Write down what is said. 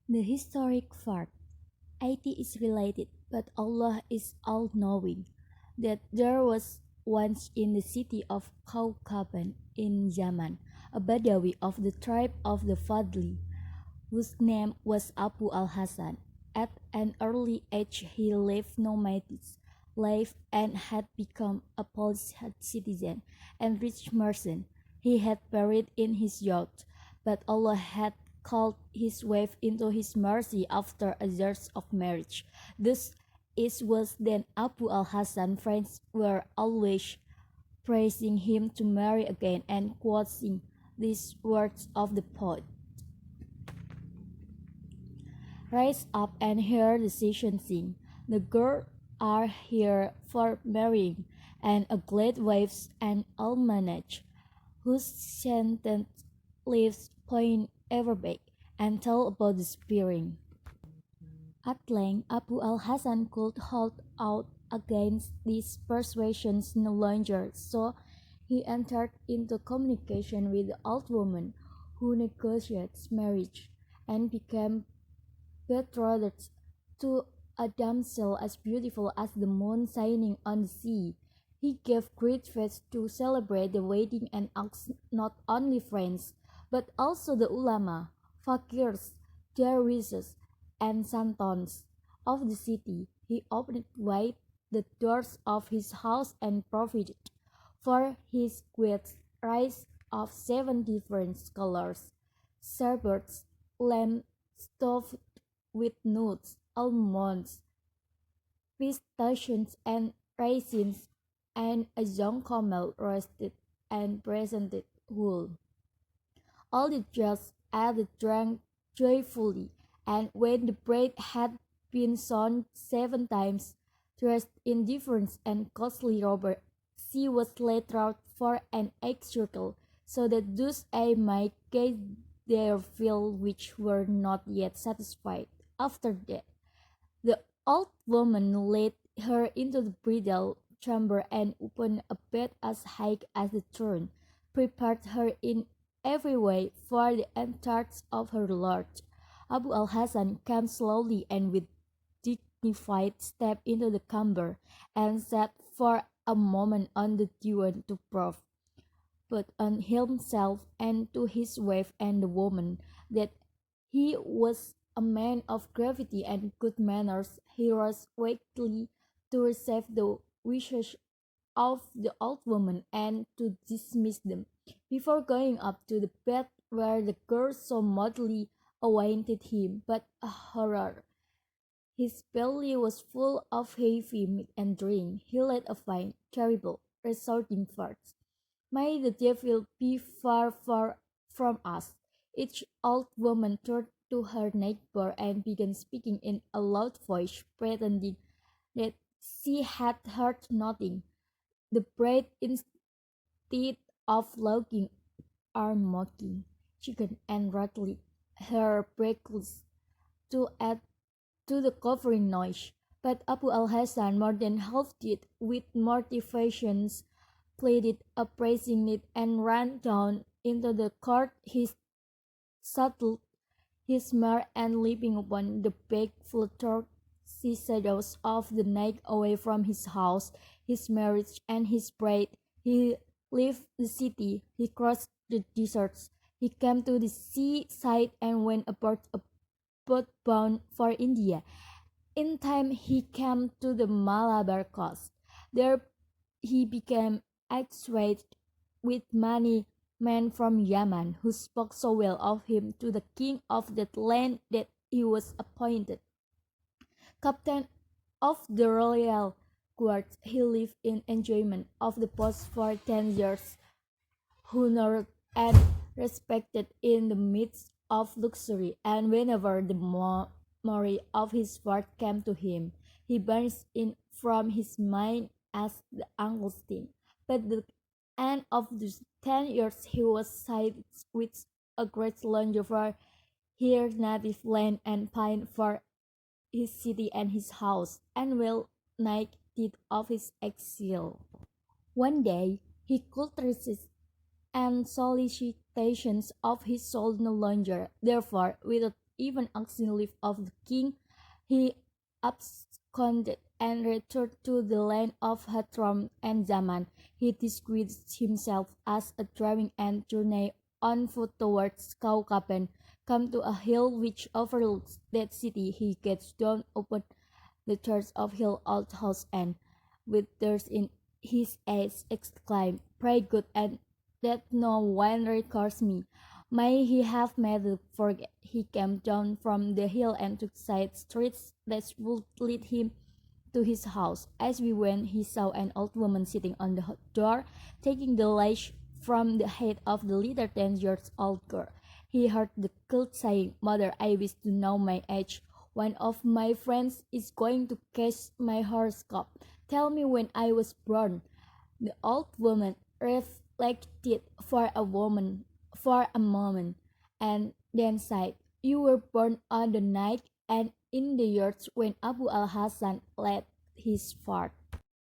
The historic fact, it is related, but Allah is all-knowing, that there was once in the city of Kaukaban in Yaman a Badawi of the tribe of the Fadli, whose name was Abu al-Hasan. At an early age he lived nomadic life and had become a polished citizen and rich merchant. He had married in his youth, but Allah had called his wife into his mercy after a years of marriage. Thus it was then Abu al-Hasan friends were always praising him to marry again and quoting these words of the poet. Rise up and hear the session sing. The girls are here for marrying, and a glad waves an almanac, whose scented leaves point ever back, and tell about the spring. At length Abu al-Hasan could hold out against these persuasions no longer, so he entered into communication with the old woman, who negotiated marriage, and became betrothed to a damsel as beautiful as the moon shining on the sea. He gave great feasts to celebrate the wedding and asked not only friends, but also the ulama, fakirs, dervishes, and santons of the city. He opened wide the doors of his house and provided for his guests rice of 7 different colors, sherbets, lamb stuffed with nuts, almonds, pistachios, and raisins, and a young camel roasted and presented whole. All the guests ate drank joyfully, and when the bread had been sown 7 times, dressed in different and costly robes, she was laid out for an egg circle, so that those might get their fill which were not yet satisfied. After that, the old woman led her into the bridal chamber and opened a bed as high as the throne, prepared her in every way for the entrance of her lord. Abu al-Hasan came slowly and with dignified step into the chamber, and sat for a moment on the divan to prove, but on himself and to his wife and the woman, that he was a man of gravity and good manners. He rose quickly to receive the wishes of the old woman and to dismiss them, before going up to the bed where the girl so modestly awaited him. But a horror! His belly was full of heavy meat and drink. He led a fine, terrible, resorting farce. May the devil be far, far from us. Each old woman turned to her neighbor and began speaking in a loud voice, pretending that she had heard nothing. The bride, instead of laughing or mocking, chicken and rattled her breakfast to add to the covering noise. But Abu al-Hasan, more than half did with mortifications, pleaded appraising it, and ran down into the court. He saddled his mare, and leaping upon the back fluttered the shadows of the night away from his house, his marriage, and his bride. He left the city, he crossed the deserts, he came to the seaside and went aboard a boat bound for India. In time he came to the Malabar coast. There he became acquainted with many men from Yaman, who spoke so well of him to the king of that land that he was appointed captain of the royal guard. He lived in enjoyment of the post for 10 years, honored and respected in the midst of luxury, and whenever the memory of his worth came to him, he banished it from his mind as the Augustine. But the end of the 10 years he was seized with a great longing for his native land and pined for his city and his house, and well nigh died of his exile. One day he could resist and solicitations of his soul no longer. Therefore, with a even asking leave of the king, he absconded and returned to the land of Hathram and Zaman. He disguised himself as a driving and journey on foot towards Kaukaban. Come to a hill which overlooks that city, he gets down upon the church of Hill Old House and, with tears in his eyes, exclaimed, "Pray God and that no one records me. May he have made the forget." He came down from the hill and took side streets that would lead him to his house. As we went, he saw an old woman sitting on the door, taking the lash from the head of the little 10 years old girl. He heard the child saying, "Mother, I wish to know my age. One of my friends is going to catch my horoscope. Tell me when I was born." The old woman reflected for a moment, and then sighed. "You were born on the night and in the years when Abu al-Hasan led his fort."